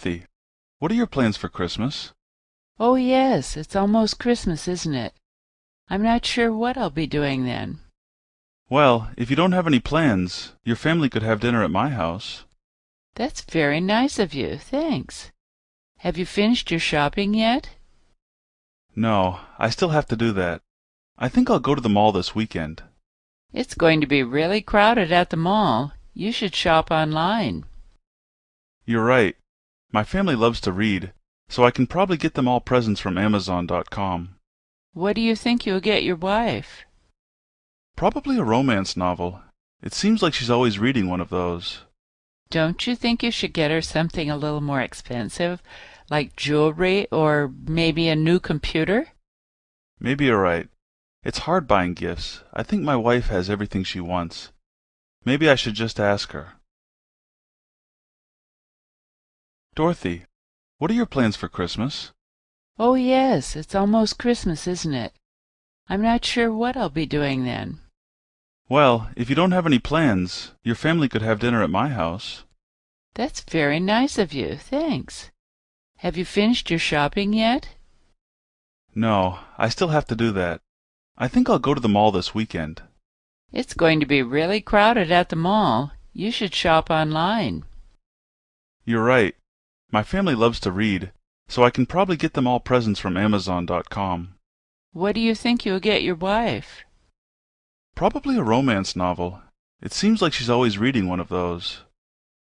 Dorothy, what are your plans for Christmas? Oh, yes, it's almost Christmas, isn't it? I'm not sure what I'll be doing then. Well, if you don't have any plans, your family could have dinner at my house. That's very nice of you, thanks. Have you finished your shopping yet? No, I still have to do that. I think I'll go to the mall this weekend. It's going to be really crowded at the mall. You should shop online. You're right. My family loves to read, so I can probably get them all presents from Amazon.com. What do you think you'll get your wife? Probably a romance novel. It seems like she's always reading one of those. Don't you think you should get her something a little more expensive, like jewelry or maybe a new computer? Maybe you're right. It's hard buying gifts. I think my wife has everything she wants. Maybe I should just ask her. Dorothy, what are your plans for Christmas? Oh, yes, it's almost Christmas, isn't it? I'm not sure what I'll be doing then. Well, if you don't have any plans, your family could have dinner at my house. That's very nice of you, thanks. Have you finished your shopping yet? No, I still have to do that. I think I'll go to the mall this weekend. It's going to be really crowded at the mall. You should shop online. You're right. My family loves to read, so I can probably get them all presents from Amazon.com. What do you think you'll get your wife? Probably a romance novel. It seems like she's always reading one of those.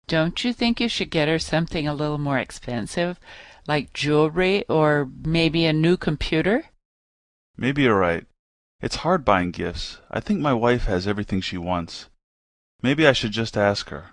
Don't you think you should get her something a little more expensive, like jewelry or maybe a new computer? Maybe you're right. It's hard buying gifts. I think my wife has everything she wants. Maybe I should just ask her.